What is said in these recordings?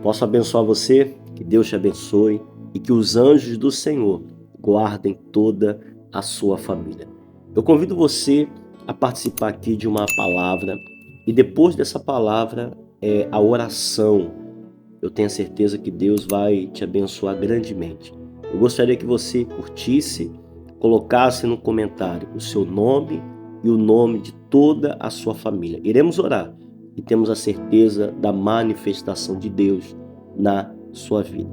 Posso abençoar você, que Deus te abençoe e que os anjos do Senhor guardem toda a sua família. Eu convido você a participar aqui de uma palavra e depois dessa palavra é a oração. Eu tenho a certeza que Deus vai te abençoar grandemente. Eu gostaria que você curtisse, colocasse no comentário o seu nome e o nome de toda a sua família. Iremos orar e temos a certeza da manifestação de Deus na sua vida.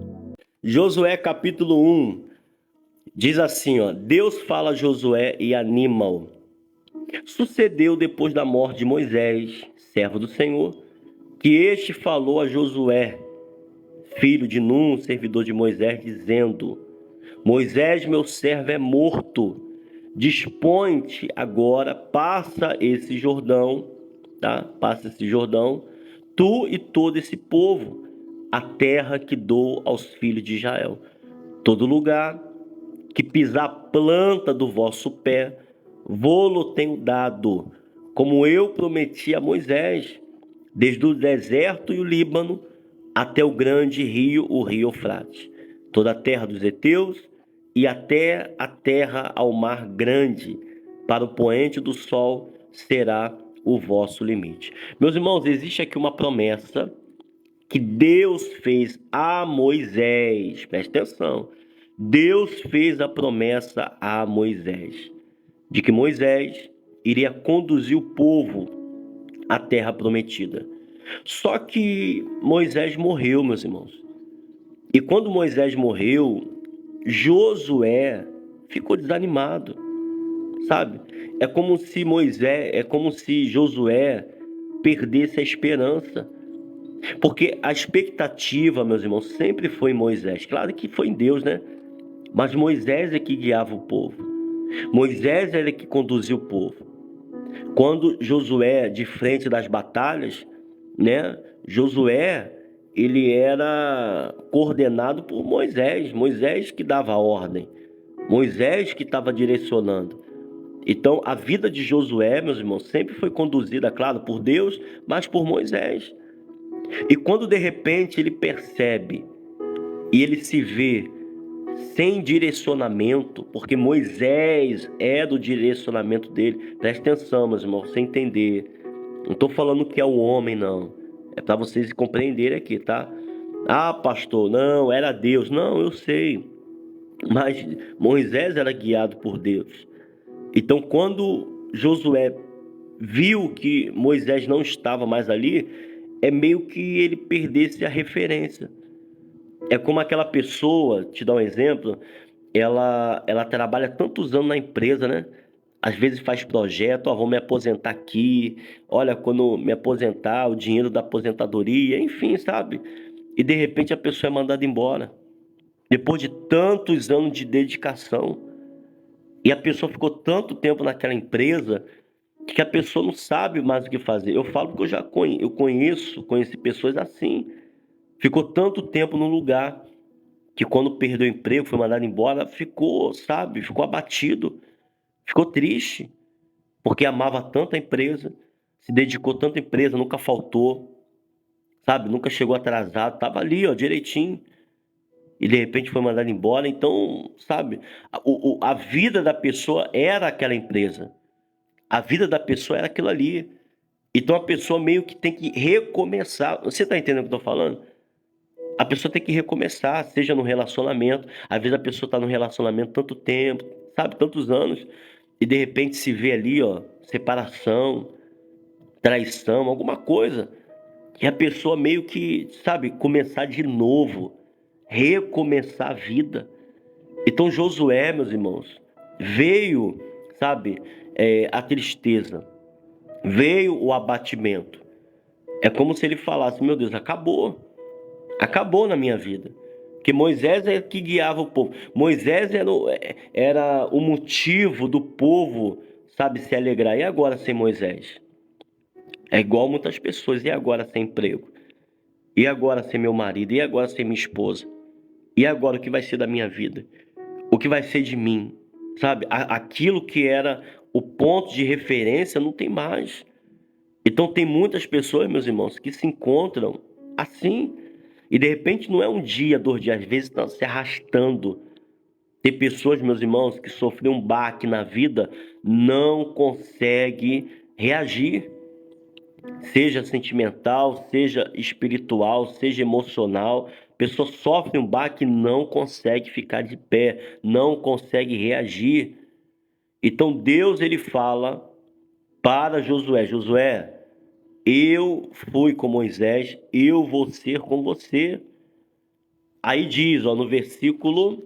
Josué capítulo 1 diz assim, ó: Deus fala a Josué e anima-o. Sucedeu depois da morte de Moisés, servo do Senhor, que este falou a Josué, filho de Num, servidor de Moisés, dizendo: Moisés, meu servo, é morto. Dispõe-te agora, passa esse Jordão, tá? Passa esse Jordão, tu e todo esse povo, a terra que dou aos filhos de Israel. Todo lugar que pisar a planta do vosso pé, vô-lo tenho dado, como eu prometi a Moisés, desde o deserto e o Líbano até o grande rio, o rio Eufrates, toda a terra dos heteus e até a terra ao mar grande, para o poente do sol será o vosso limite. Meus irmãos, existe aqui uma promessa que Deus fez a Moisés. Presta atenção. Deus fez a promessa a Moisés de que Moisés iria conduzir o povo à terra prometida. Só que Moisés morreu, meus irmãos. E quando Moisés morreu, Josué ficou desanimado, sabe? É como se Josué perdesse a esperança. Porque a expectativa, meus irmãos, sempre foi em Moisés. Claro que foi em Deus, né? Mas Moisés é que guiava o povo. Moisés era que conduzia o povo. Quando Josué, de frente das batalhas, né? Josué, ele era coordenado por Moisés. Moisés que dava a ordem. Moisés que estava direcionando. Então, a vida de Josué, meus irmãos, sempre foi conduzida, claro, por Deus, mas por Moisés. E quando de repente ele percebe e ele se vê sem direcionamento, porque Moisés é do direcionamento dele. Presta atenção, meus irmãos, você entender. Não estou falando que é o homem, não. É para vocês compreenderem aqui, tá? Ah, pastor, não, era Deus. Não, eu sei. Mas Moisés era guiado por Deus. Então, quando Josué viu que Moisés não estava mais ali, é meio que ele perdesse a referência. É como aquela pessoa, te dar um exemplo, ela trabalha tantos anos na empresa, né? Às vezes faz projeto, ó, vou me aposentar aqui, olha, quando me aposentar, o dinheiro da aposentadoria, enfim, sabe? E de repente a pessoa é mandada embora. Depois de tantos anos de dedicação. E a pessoa ficou tanto tempo naquela empresa que a pessoa não sabe mais o que fazer. Eu falo porque eu conheci pessoas assim. Ficou tanto tempo no lugar que quando perdeu o emprego, foi mandado embora, ficou, sabe, ficou abatido, ficou triste, porque amava tanto a empresa, se dedicou tanto à empresa, nunca faltou, sabe, nunca chegou atrasado, estava ali, ó, direitinho, e de repente foi mandado embora. Então, sabe, a vida da pessoa era aquela empresa, a vida da pessoa era aquilo ali. Então a pessoa meio que tem que recomeçar. Você está entendendo o que eu estou falando? A pessoa tem que recomeçar, seja no relacionamento. Às vezes a pessoa está no relacionamento tanto tempo, sabe, tantos anos, e de repente se vê ali, ó, separação, traição, alguma coisa, que a pessoa meio que, sabe, começar de novo, recomeçar a vida. Então Josué, meus irmãos, veio, sabe, a tristeza, veio o abatimento. É como se ele falasse: meu Deus, acabou na minha vida. Porque Moisés é que guiava o povo. Moisés era o motivo do povo, sabe, se alegrar. E agora sem Moisés? É igual muitas pessoas. E agora sem emprego? E agora sem meu marido? E agora sem minha esposa? E agora o que vai ser da minha vida? O que vai ser de mim? Sabe, aquilo que era o ponto de referência não tem mais. Então tem muitas pessoas, meus irmãos, que se encontram assim. E de repente não é um dia, 2 dias, às vezes está se arrastando. Tem pessoas, meus irmãos, que sofrem um baque na vida, não consegue reagir, seja sentimental, seja espiritual, seja emocional. A pessoa sofre um baque e não consegue ficar de pé, não consegue reagir. Então Deus ele fala para Josué: Josué, eu fui com Moisés, eu vou ser com você. Aí diz, ó, no versículo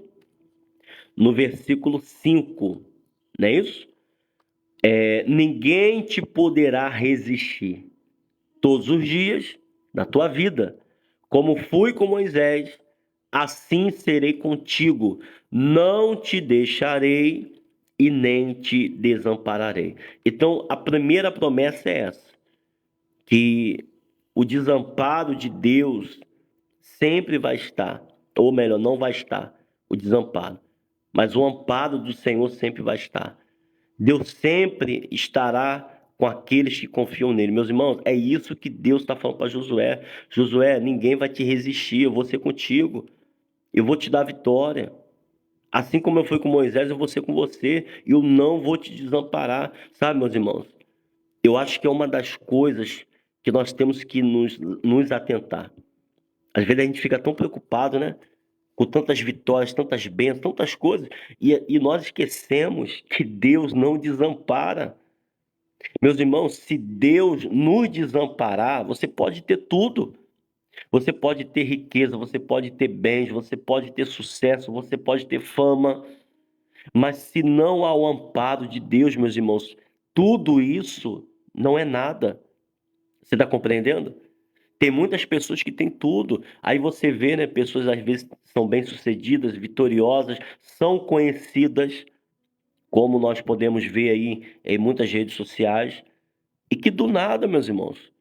5, não é isso? Ninguém te poderá resistir todos os dias da tua vida. Como fui com Moisés, assim serei contigo. Não te deixarei e nem te desampararei. Então, a primeira promessa é essa, que o desamparo de Deus sempre vai estar, ou melhor, não vai estar o desamparo, mas o amparo do Senhor sempre vai estar. Deus sempre estará com aqueles que confiam nele. Meus irmãos, é isso que Deus está falando para Josué. Josué, ninguém vai te resistir, eu vou ser contigo, eu vou te dar vitória. Assim como eu fui com Moisés, eu vou ser com você, e eu não vou te desamparar. Sabe, meus irmãos, eu acho que é uma das coisas que nós temos que nos atentar. Às vezes a gente fica tão preocupado, né? Com tantas vitórias, tantas bênçãos, tantas coisas, e nós esquecemos que Deus não desampara. Meus irmãos, se Deus nos desamparar, você pode ter tudo. Você pode ter riqueza, você pode ter bens, você pode ter sucesso, você pode ter fama, mas se não há o amparo de Deus, meus irmãos, tudo isso não é nada. Você está compreendendo? Tem muitas pessoas que têm tudo. Aí você vê, né, pessoas às vezes são bem-sucedidas, vitoriosas, são conhecidas, como nós podemos ver aí em muitas redes sociais, e que do nada, meus irmãos,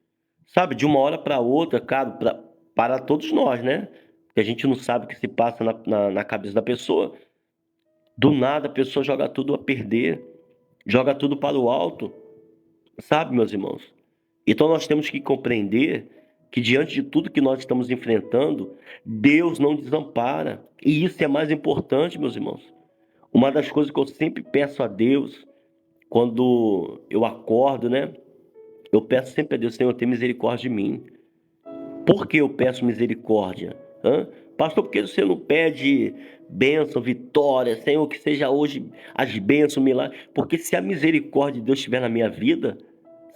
sabe, de uma hora para outra, cara, para todos nós, né? Porque a gente não sabe o que se passa na cabeça da pessoa. Do nada a pessoa joga tudo a perder, joga tudo para o alto, sabe, meus irmãos? Então nós temos que compreender que diante de tudo que nós estamos enfrentando, Deus não desampara. E isso é mais importante, meus irmãos. Uma das coisas que eu sempre peço a Deus, quando eu acordo, né? Eu peço sempre a Deus: Senhor, tenha misericórdia de mim. Por que eu peço misericórdia? Pastor, por que você não pede bênção, vitória, Senhor, que seja hoje as bênçãos, milagres? Porque se a misericórdia de Deus estiver na minha vida,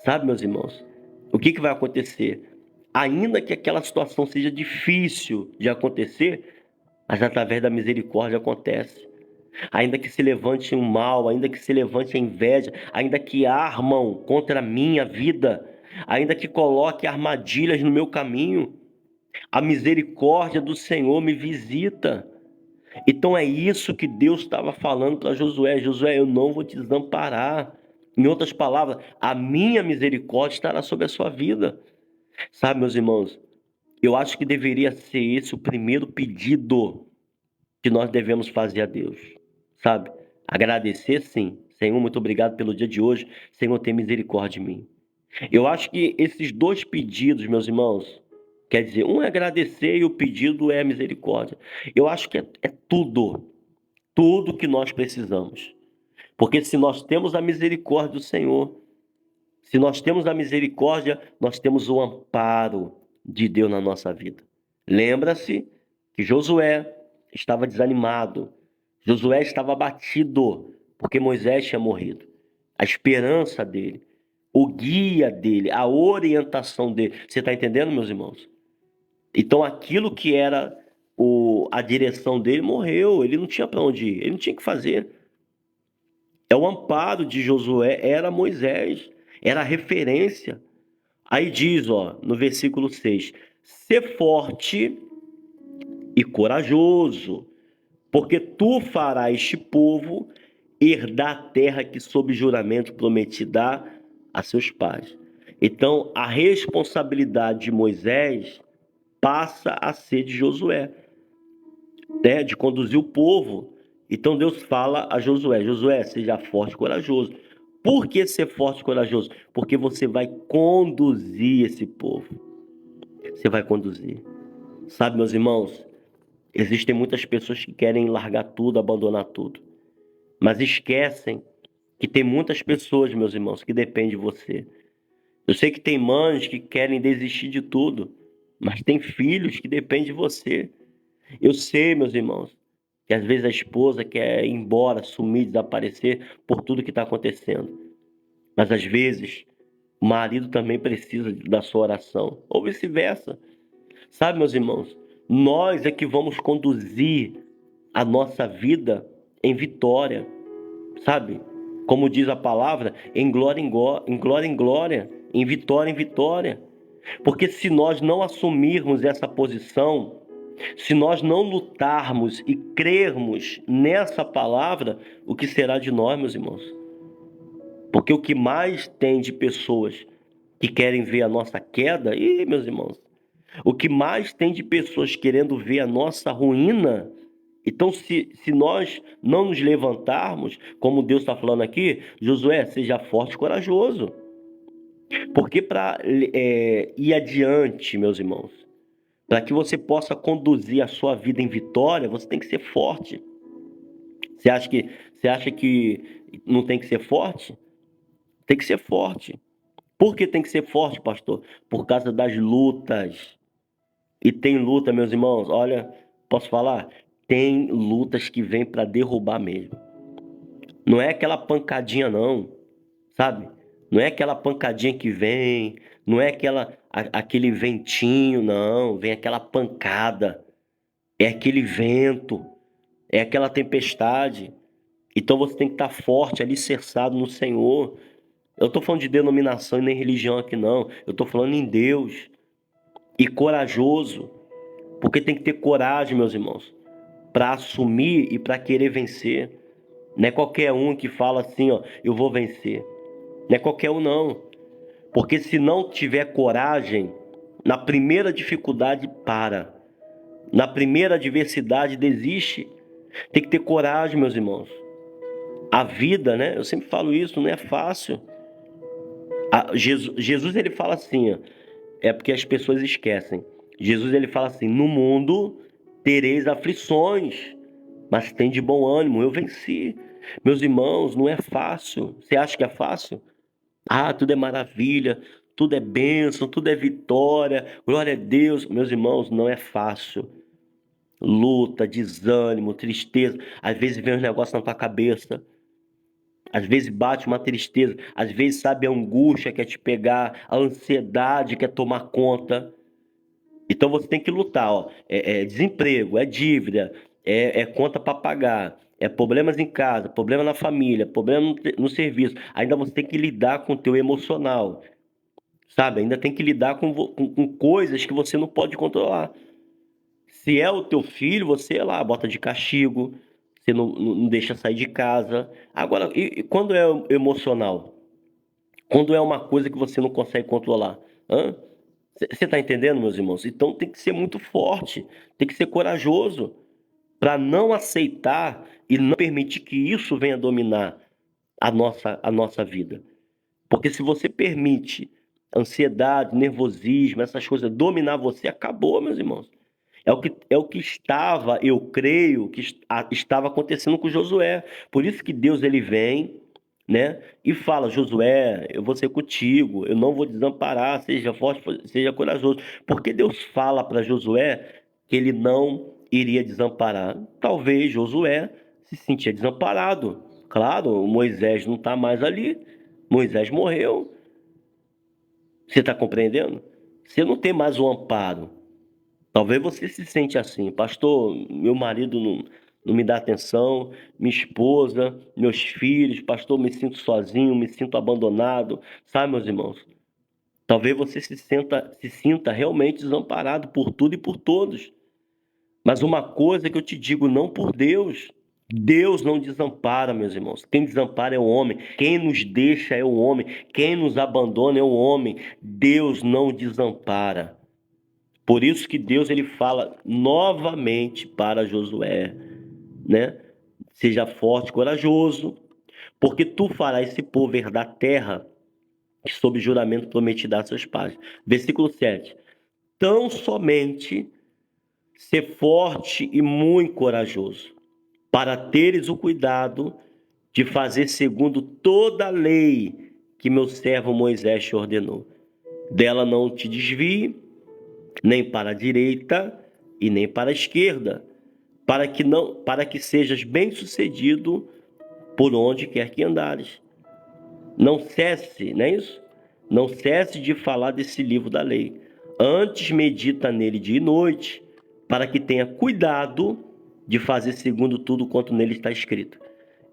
sabe, meus irmãos, o que vai acontecer? Ainda que aquela situação seja difícil de acontecer, mas através da misericórdia acontece. Ainda que se levante o mal, ainda que se levante a inveja, ainda que armam contra a minha vida, ainda que coloque armadilhas no meu caminho, a misericórdia do Senhor me visita. Então é isso que Deus estava falando para Josué: Josué, eu não vou te desamparar. Em outras palavras, a minha misericórdia estará sobre a sua vida. Sabe, meus irmãos, eu acho que deveria ser esse o primeiro pedido que nós devemos fazer a Deus, sabe? Agradecer, sim. Senhor, muito obrigado pelo dia de hoje. Senhor, tem misericórdia de mim. Eu acho que esses dois pedidos, meus irmãos, quer dizer, um é agradecer e o pedido é a misericórdia. Eu acho que é tudo que nós precisamos. Porque se nós temos a misericórdia do Senhor, se nós temos a misericórdia, nós temos o amparo de Deus na nossa vida. Lembra-se que Josué estava desanimado, Josué estava abatido, porque Moisés tinha morrido. A esperança dele, o guia dele, a orientação dele. Você está entendendo, meus irmãos? Então aquilo que era a direção dele morreu, ele não tinha para onde ir, ele não tinha o que fazer. É o amparo de Josué, era Moisés, era a referência. Aí diz, ó, no versículo 6: ser forte e corajoso, porque tu farás este povo herdar a terra que sob juramento prometi dar a seus pais. Então, a responsabilidade de Moisés passa a ser de Josué, né? De conduzir o povo. Então Deus fala a Josué: Josué, seja forte e corajoso. Por que ser forte e corajoso? Porque você vai conduzir esse povo. Você vai conduzir. Sabe, meus irmãos, existem muitas pessoas que querem largar tudo, abandonar tudo, mas esquecem que tem muitas pessoas, meus irmãos, que dependem de você. Eu sei que tem mães que querem desistir de tudo, mas tem filhos que dependem de você. Eu sei, meus irmãos, que às vezes a esposa quer ir embora, sumir, desaparecer por tudo que está acontecendo. Mas às vezes o marido também precisa da sua oração, ou vice-versa. Sabe, meus irmãos, nós é que vamos conduzir a nossa vida em vitória, sabe? Como diz a palavra, em glória em glória em glória, em vitória em vitória. Porque se nós não assumirmos essa posição, se nós não lutarmos e crermos nessa palavra, o que será de nós, meus irmãos? Porque o que mais tem de pessoas que querem ver a nossa queda, e meus irmãos, o que mais tem de pessoas querendo ver a nossa ruína. Então, se nós não nos levantarmos, como Deus está falando aqui, Josué, seja forte e corajoso. Porque para ir adiante, meus irmãos, para que você possa conduzir a sua vida em vitória, você tem que ser forte. Você acha que não tem que ser forte? Tem que ser forte. Por que tem que ser forte, pastor? Por causa das lutas. E tem luta, meus irmãos, olha, posso falar? Tem lutas que vêm para derrubar mesmo. Não é aquela pancadinha não, sabe? Não é aquela pancadinha que vem, não é aquele ventinho, não, vem aquela pancada. É aquele vento, é aquela tempestade. Então você tem que estar forte, alicerçado no Senhor. Eu estou falando de denominação e nem religião aqui não. Eu estou falando em Deus. E corajoso, porque tem que ter coragem, meus irmãos, para assumir e para querer vencer. Não é qualquer um que fala assim, ó, eu vou vencer. Não é qualquer um não. Porque se não tiver coragem, na primeira dificuldade para. Na primeira adversidade desiste. Tem que ter coragem, meus irmãos. A vida, né? Eu sempre falo isso, não é fácil. Jesus ele fala assim, ó, é porque as pessoas esquecem. Jesus ele fala assim: no mundo tereis aflições, mas tem de bom ânimo, eu venci. Meus irmãos, não é fácil. Você acha que é fácil? Ah, tudo é maravilha, tudo é bênção, tudo é vitória, glória a Deus. Meus irmãos, não é fácil. Luta, desânimo, tristeza. Às vezes vem uns negócios na tua cabeça. Às vezes bate uma tristeza. Às vezes, sabe, a angústia quer te pegar, a ansiedade quer tomar conta. Então você tem que lutar, ó. É desemprego, é dívida, é conta para pagar, é problemas em casa, problema na família, problema no serviço. Ainda você tem que lidar com o teu emocional, sabe? Ainda tem que lidar com coisas que você não pode controlar. Se é o teu filho, você lá bota de castigo, você não deixa sair de casa. Agora, e quando é o emocional? Quando é uma coisa que você não consegue controlar? Hã? Você está entendendo, meus irmãos? Então tem que ser muito forte, tem que ser corajoso para não aceitar e não permitir que isso venha dominar a nossa vida. Porque se você permite ansiedade, nervosismo, essas coisas dominar você, acabou, meus irmãos. É o que estava, eu creio, que estava acontecendo com Josué. Por isso que Deus ele vem, né? E fala: Josué, eu vou ser contigo, eu não vou desamparar, seja forte, seja corajoso. Porque Deus fala para Josué que ele não iria desamparar. Talvez Josué se sentia desamparado. Claro, Moisés não está mais ali. Moisés morreu. Você está compreendendo? Você não tem mais o amparo. Talvez você se sente assim, pastor, meu marido não me dá atenção, minha esposa, meus filhos, pastor, me sinto sozinho, me sinto abandonado, sabe, meus irmãos? Talvez você se sinta realmente desamparado por tudo e por todos. Mas uma coisa que eu te digo, não por Deus. Deus não desampara, meus irmãos. Quem desampara é o homem. Quem nos deixa é o homem. Quem nos abandona é o homem. Deus não desampara. Por isso que Deus ele fala novamente para Josué, né? Seja forte, corajoso, porque tu farás esse povo herdar a terra que sob juramento prometi dar a seus pais. Versículo 7. Tão somente ser forte e muito corajoso, para teres o cuidado de fazer segundo toda a lei que meu servo Moisés te ordenou. Dela não te desvie, nem para a direita e nem para a esquerda, para que sejas bem-sucedido por onde quer que andares. Não cesse, não é isso? Não cesse de falar desse livro da lei. Antes medita nele dia e noite, para que tenha cuidado de fazer segundo tudo quanto nele está escrito.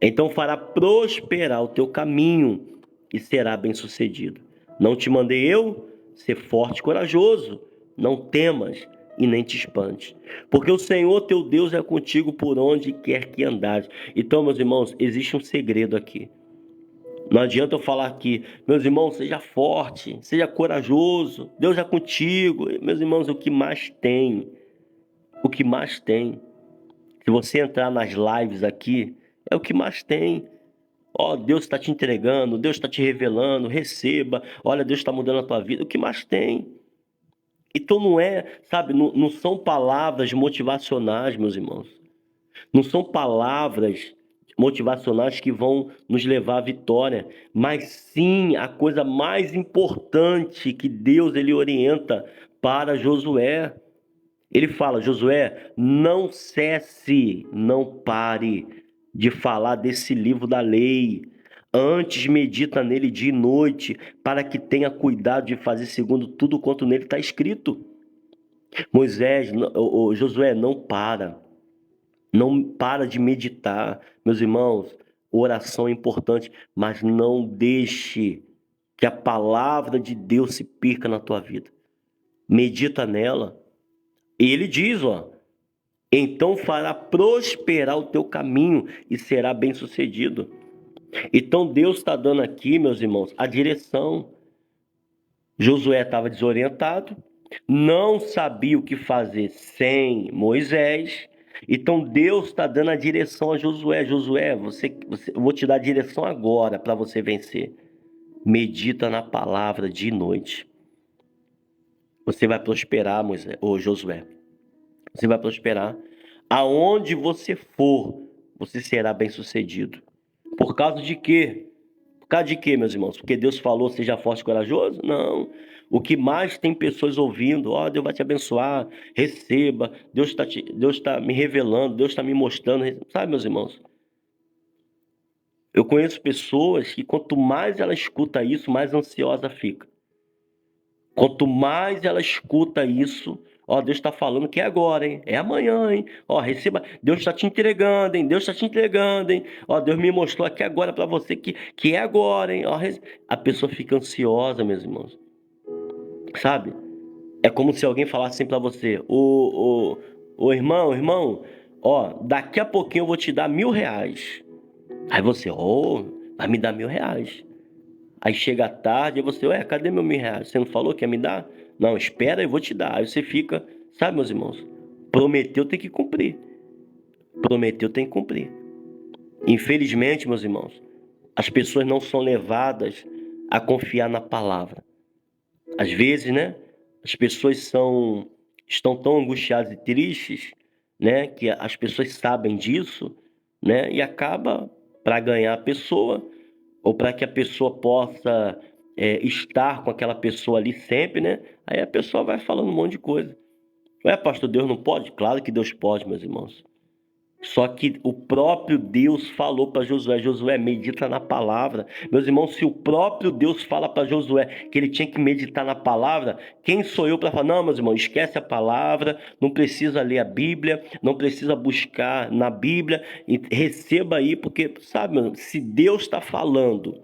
Então fará prosperar o teu caminho e será bem-sucedido. Não te mandei eu? Ser forte e corajoso. Não temas e nem te espantes. Porque o Senhor teu Deus é contigo por onde quer que andares. Então, meus irmãos, existe um segredo aqui. Não adianta eu falar aqui, meus irmãos, seja forte, seja corajoso, Deus é contigo. Meus irmãos, o que mais tem, o que mais tem. Se você entrar nas lives aqui, é o que mais tem. Ó, Deus está te entregando, Deus está te revelando, receba. Olha, Deus está mudando a tua vida, o que mais tem. Então não é, sabe, não são palavras motivacionais, meus irmãos. Não são palavras motivacionais que vão nos levar à vitória, mas sim a coisa mais importante que Deus ele orienta para Josué. Ele fala: Josué, não cesse, não pare de falar desse livro da lei. Antes medita nele dia e noite, para que tenha cuidado de fazer segundo tudo quanto nele está escrito. Josué, não para de meditar. Meus irmãos, oração é importante, mas não deixe que a palavra de Deus se perca na tua vida. Medita nela. E ele diz, ó, então fará prosperar o teu caminho e será bem-sucedido. Então Deus está dando aqui, meus irmãos, a direção. Josué estava desorientado, não sabia o que fazer sem Moisés. Então Deus está dando a direção a Josué. Josué, eu vou te dar a direção agora para você vencer. Medita na palavra de noite. Você vai prosperar, Josué. Você vai prosperar. Aonde você for, você será bem-sucedido. Por causa de quê? Por causa de quê, meus irmãos? Porque Deus falou, seja forte e corajoso? Não. O que mais tem pessoas ouvindo, ó, Deus vai te abençoar, receba, Deus tá me revelando, Deus está me mostrando, sabe, meus irmãos? Eu conheço pessoas que quanto mais ela escuta isso, mais ansiosa fica. Quanto mais ela escuta isso, ó, Deus está falando que é agora, hein? É amanhã, hein? Ó, receba, Deus está te entregando, hein? Deus está te entregando, hein? Ó, Deus me mostrou aqui agora para você que é agora, hein? Ó, a pessoa fica ansiosa, meus irmãos. Sabe? É como se alguém falasse assim para você, ô irmão, ó, daqui a pouquinho eu vou te dar R$ 1.000. Aí você, vai me dar R$ 1.000. Aí chega a tarde e você, ué, cadê meu R$ 1.000? Você não falou que ia me dar? Não, espera, eu vou te dar. Aí você fica, sabe, meus irmãos? Prometeu, tem que cumprir. Prometeu, tem que cumprir. Infelizmente, meus irmãos, as pessoas não são levadas a confiar na palavra. Às vezes, né, as pessoas estão tão angustiadas e tristes, né, que as pessoas sabem disso, né, e acaba para ganhar a pessoa ou para que a pessoa possa estar com aquela pessoa ali sempre, né? Aí a pessoa vai falando um monte de coisa. Ué, pastor, Deus não pode? Claro que Deus pode, meus irmãos. Só que o próprio Deus falou para Josué, Josué, medita na palavra. Meus irmãos, se o próprio Deus fala para Josué que ele tinha que meditar na palavra, quem sou eu para falar? Não, meus irmãos, esquece a palavra, não precisa ler a Bíblia, não precisa buscar na Bíblia, e receba aí, porque, sabe, meu irmão, se Deus está falando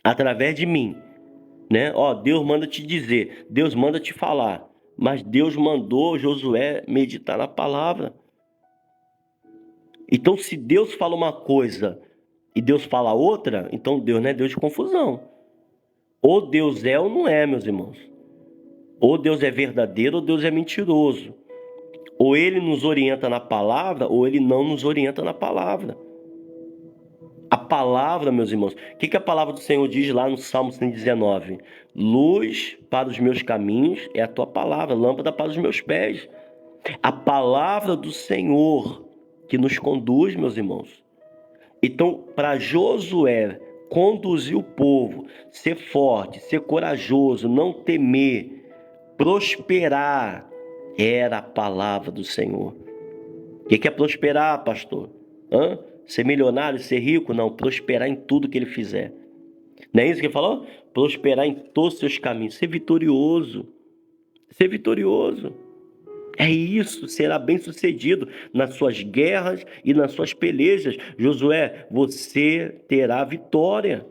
através de mim, né? Ó, Deus manda te dizer, Deus manda te falar, mas Deus mandou Josué meditar na palavra. Então, se Deus fala uma coisa e Deus fala outra, então Deus não é Deus de confusão. Ou Deus é ou não é, meus irmãos. Ou Deus é verdadeiro ou Deus é mentiroso. Ou ele nos orienta na palavra ou ele não nos orienta na palavra. A palavra, meus irmãos, o que a palavra do Senhor diz lá no Salmo 119? Luz para os meus caminhos é a tua palavra, lâmpada para os meus pés. A palavra do Senhor que nos conduz, meus irmãos. Então, para Josué conduzir o povo, ser forte, ser corajoso, não temer, prosperar, era a palavra do Senhor. O que é prosperar, pastor? Ser milionário, ser rico? Não, prosperar em tudo que ele fizer. Não é isso que ele falou? Prosperar em todos os seus caminhos, ser vitorioso. Ser vitorioso. É isso, será bem-sucedido nas suas guerras e nas suas pelejas. Josué, você terá vitória.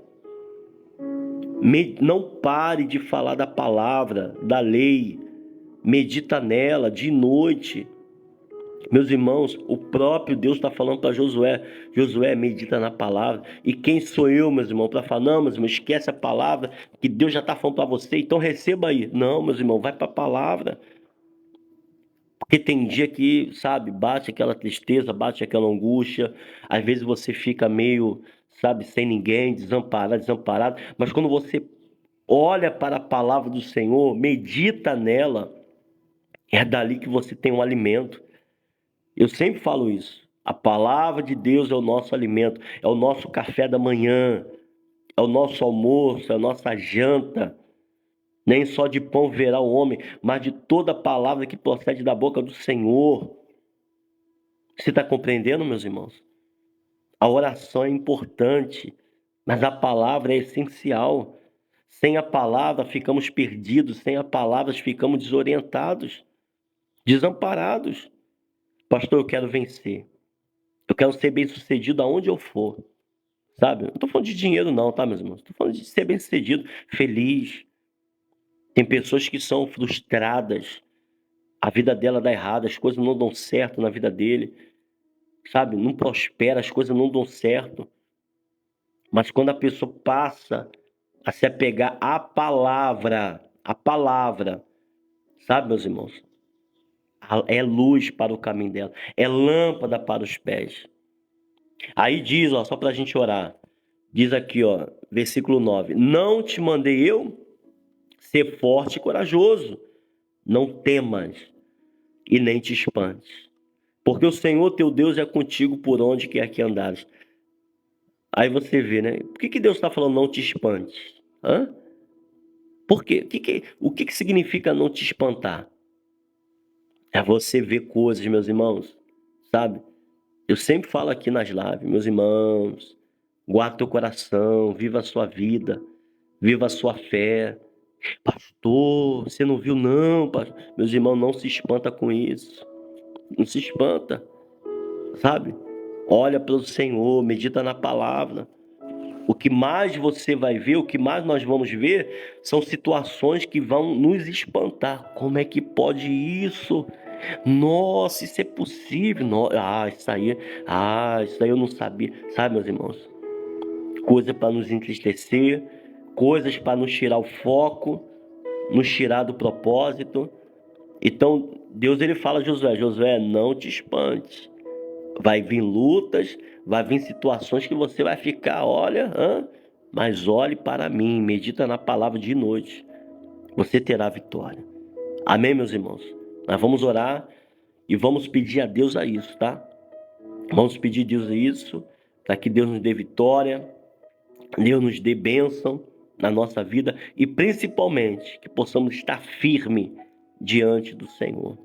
Não pare de falar da palavra, da lei. Medita nela de noite. Meus irmãos, o próprio Deus está falando para Josué. Josué, medita na palavra. E quem sou eu, meus irmãos, para falar, não, meus irmãos, esquece a palavra, que Deus já está falando para você, então receba aí. Não, meus irmãos, vai para a palavra. Porque tem dia que, sabe, bate aquela tristeza, bate aquela angústia. Às vezes você fica meio, sabe, sem ninguém, desamparado. Mas quando você olha para a palavra do Senhor, medita nela, é dali que você tem um alimento. Eu sempre falo isso. A palavra de Deus é o nosso alimento, é o nosso café da manhã, é o nosso almoço, é a nossa janta. Nem só de pão verá o homem, mas de toda palavra que procede da boca do Senhor. Você está compreendendo, meus irmãos? A oração é importante, mas a palavra é essencial. Sem a palavra ficamos perdidos, sem a palavra ficamos desorientados, desamparados. Pastor, eu quero vencer. Eu quero ser bem-sucedido aonde eu for. Sabe? Não estou falando de dinheiro não, tá, meus irmãos? Estou falando de ser bem-sucedido, feliz. Tem pessoas que são frustradas. A vida dela dá errado, as coisas não dão certo na vida dele. Sabe? Não prospera, as coisas não dão certo. Mas quando a pessoa passa a se apegar à palavra, sabe, meus irmãos? É luz para o caminho dela, é lâmpada para os pés. Aí diz, ó, só para a gente orar, diz aqui, ó, versículo 9: Não te mandei eu ser forte e corajoso, não temas e nem te espantes, porque o Senhor teu Deus é contigo por onde quer que andares. Aí você vê, né? Por que Deus está falando não te espantes? Por quê? O que significa não te espantar? É você ver coisas, meus irmãos, sabe? Eu sempre falo aqui nas lives, meus irmãos, guarda teu coração, viva a sua vida, viva a sua fé. Pastor, você não viu não, pastor. Meus irmãos, não se espanta com isso. Não se espanta, sabe? Olha pelo Senhor, medita na palavra. O que mais você vai ver, o que mais nós vamos ver, são situações que vão nos espantar. Como é que pode isso? Nossa, isso é possível? Isso aí eu não sabia. Sabe, meus irmãos? Coisa para nos entristecer, coisas para nos tirar o foco, nos tirar do propósito. Então, Deus ele fala a Josué: Josué, não te espante. Vai vir lutas, vai vir situações que você vai ficar, olha, mas olhe para mim, medita na palavra de noite. Você terá vitória. Amém, meus irmãos? Nós vamos orar e vamos pedir a Deus a isso, tá? Vamos pedir a Deus a isso, para que Deus nos dê vitória, Deus nos dê bênção na nossa vida e principalmente que possamos estar firme diante do Senhor.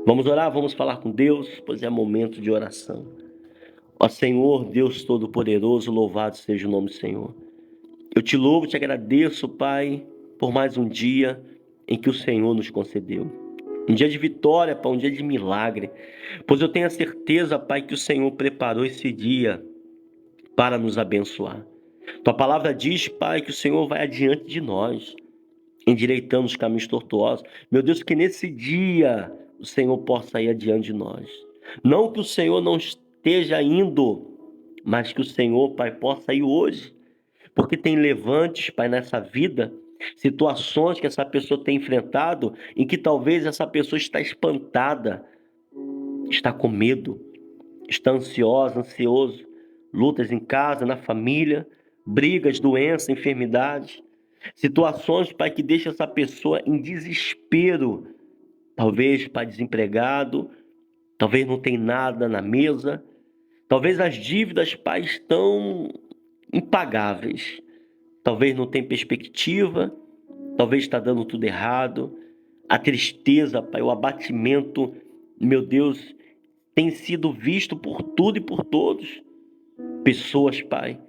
Vamos orar, vamos falar com Deus, pois é momento de oração. Ó Senhor, Deus Todo-Poderoso, louvado seja o nome do Senhor. Eu te louvo, te agradeço, Pai, por mais um dia em que o Senhor nos concedeu. Um dia de vitória, Pai, um dia de milagre. Pois eu tenho a certeza, Pai, que o Senhor preparou esse dia para nos abençoar. Tua palavra diz, Pai, que o Senhor vai adiante de nós, endireitando os caminhos tortuosos. Meu Deus, que nesse dia o Senhor possa ir adiante de nós. Não que o Senhor não esteja indo, mas que o Senhor, Pai, possa ir hoje. Porque tem levantes, Pai, nessa vida, situações que essa pessoa tem enfrentado, em que talvez essa pessoa está espantada, está com medo, está ansiosa, ansioso. Lutas em casa, na família, brigas, doenças, enfermidades. Situações, Pai, que deixam essa pessoa em desespero. Talvez, Pai, desempregado, talvez não tem nada na mesa, talvez as dívidas, Pai, estão impagáveis, talvez não tem perspectiva, talvez está dando tudo errado. A tristeza, Pai, o abatimento, meu Deus, tem sido visto por tudo e por todos. Pessoas, Pai,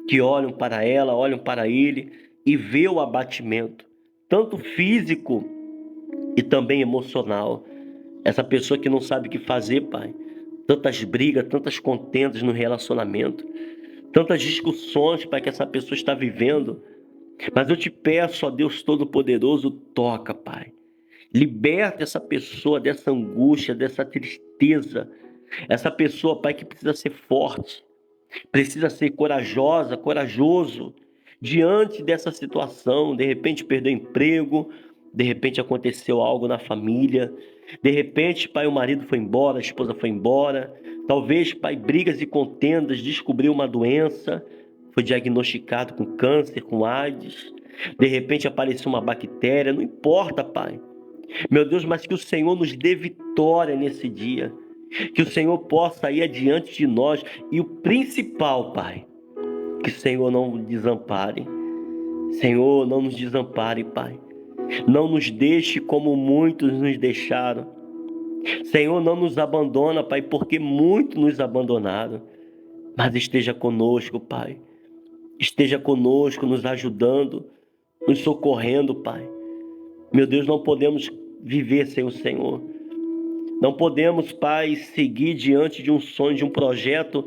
que olham para ela, olham para ele e vê o abatimento, tanto físico e também emocional. Essa pessoa que não sabe o que fazer, Pai. Tantas brigas, tantas contendas no relacionamento, tantas discussões, Pai, que essa pessoa está vivendo. Mas eu te peço, ó Deus Todo-Poderoso, toca, Pai. Liberta essa pessoa dessa angústia, dessa tristeza. Essa pessoa, Pai, que precisa ser forte, precisa ser corajosa, corajoso diante dessa situação. De repente perdeu emprego, de repente aconteceu algo na família, de repente, Pai, o marido foi embora, a esposa foi embora, talvez, Pai, brigas e contendas, descobriu uma doença, foi diagnosticado com câncer, com AIDS, de repente apareceu uma bactéria, não importa, Pai, meu Deus, mas que o Senhor nos dê vitória nesse dia, que o Senhor possa ir adiante de nós, e o principal, Pai, que o Senhor não nos desampare. Senhor, não nos desampare, Pai. Não nos deixe como muitos nos deixaram. Senhor, não nos abandona, Pai, porque muitos nos abandonaram. Mas esteja conosco, Pai. Esteja conosco, nos ajudando, nos socorrendo, Pai. Meu Deus, não podemos viver sem o Senhor. Não podemos, Pai, seguir diante de um sonho, de um projeto,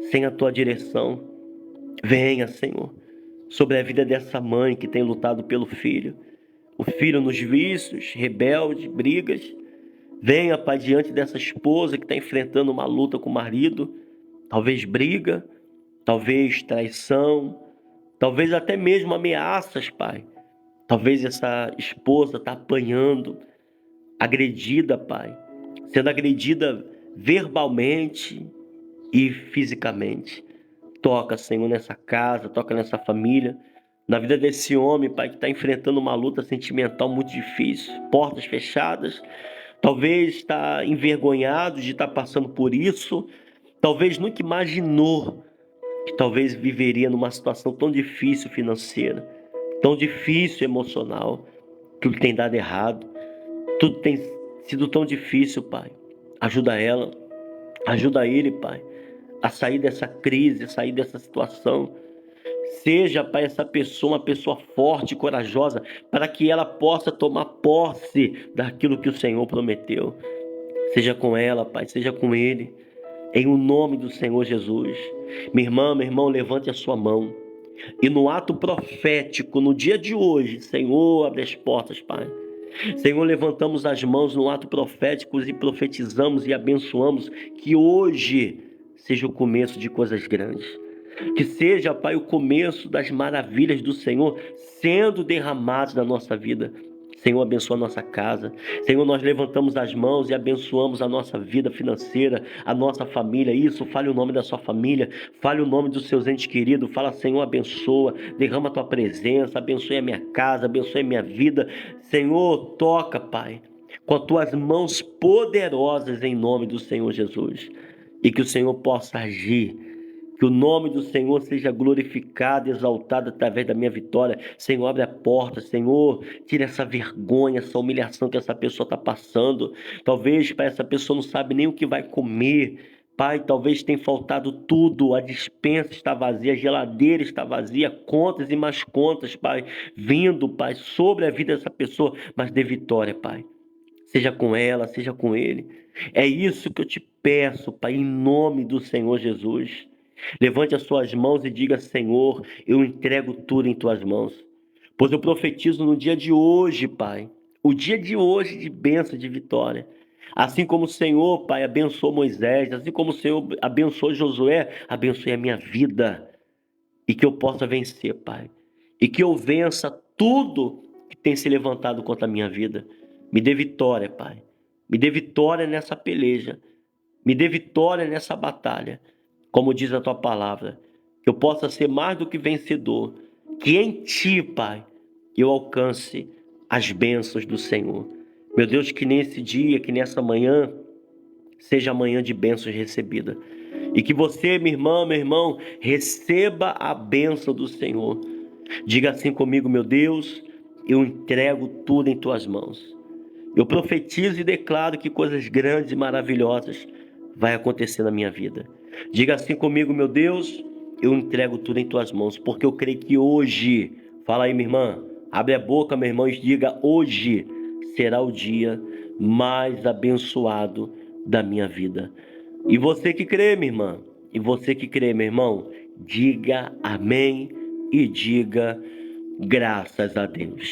sem a Tua direção. Venha, Senhor, sobre a vida dessa mãe que tem lutado pelo filho. O filho nos vícios, rebelde, brigas. Venha, Pai, diante dessa esposa que está enfrentando uma luta com o marido. Talvez briga, talvez traição, talvez até mesmo ameaças, Pai. Talvez essa esposa está apanhando, agredida, Pai. Sendo agredida verbalmente e fisicamente. Toca, Senhor, nessa casa, toca nessa família, na vida desse homem, Pai, que está enfrentando uma luta sentimental muito difícil, portas fechadas, talvez está envergonhado de estar passando por isso, talvez nunca imaginou que talvez viveria numa situação tão difícil financeira, tão difícil emocional. Tudo tem dado errado, tudo tem sido tão difícil, Pai. Ajuda ela, ajuda ele, Pai, a sair dessa crise, a sair dessa situação. Seja, Pai, essa pessoa uma pessoa forte e corajosa, para que ela possa tomar posse daquilo que o Senhor prometeu. Seja com ela, Pai, seja com ele, em o nome do Senhor Jesus. Minha irmã, meu irmão, levante a sua mão. E no ato profético, no dia de hoje, Senhor, abre as portas, Pai. Senhor, levantamos as mãos no ato profético e profetizamos e abençoamos que hoje seja o começo de coisas grandes. Que seja, Pai, o começo das maravilhas do Senhor sendo derramadas na nossa vida. Senhor, abençoa a nossa casa. Senhor, nós levantamos as mãos e abençoamos a nossa vida financeira, a nossa família. Isso, fale o nome da sua família, fale o nome dos seus entes queridos. Fala, Senhor, abençoa, derrama a tua presença, abençoe a minha casa, abençoe a minha vida. Senhor, toca, Pai, com as tuas mãos poderosas em nome do Senhor Jesus. E que o Senhor possa agir. Que o nome do Senhor seja glorificado, exaltado através da minha vitória. Senhor, abre a porta. Senhor, tira essa vergonha, essa humilhação que essa pessoa está passando. Talvez, Pai, essa pessoa não sabe nem o que vai comer. Pai, talvez tenha faltado tudo. A despensa está vazia, a geladeira está vazia, contas e mais contas, Pai, vindo, Pai, sobre a vida dessa pessoa. Mas dê vitória, Pai. Seja com ela, seja com ele. É isso que eu te peço, Pai, em nome do Senhor Jesus. Levante as suas mãos e diga: Senhor, eu entrego tudo em tuas mãos. Pois eu profetizo no dia de hoje, Pai, o dia de hoje de bênção, de vitória. Assim como o Senhor, Pai, abençoou Moisés, assim como o Senhor abençoou Josué, abençoe a minha vida. E que eu possa vencer, Pai. E que eu vença tudo que tem se levantado contra a minha vida. Me dê vitória, Pai. Me dê vitória nessa peleja. Me dê vitória nessa batalha. Como diz a tua palavra, que eu possa ser mais do que vencedor, que em ti, Pai, eu alcance as bênçãos do Senhor. Meu Deus, que nesse dia, que nessa manhã, seja amanhã de bênçãos recebida. E que você, minha irmã, meu irmão, receba a bênção do Senhor. Diga assim comigo: meu Deus, eu entrego tudo em tuas mãos. Eu profetizo e declaro que coisas grandes e maravilhosas vai acontecer na minha vida. Diga assim comigo: meu Deus, eu entrego tudo em tuas mãos, porque eu creio que hoje, fala aí, minha irmã, abre a boca, meu irmão, e diga: hoje será o dia mais abençoado da minha vida. E você que crê, minha irmã, e você que crê, meu irmão, diga amém e diga graças a Deus.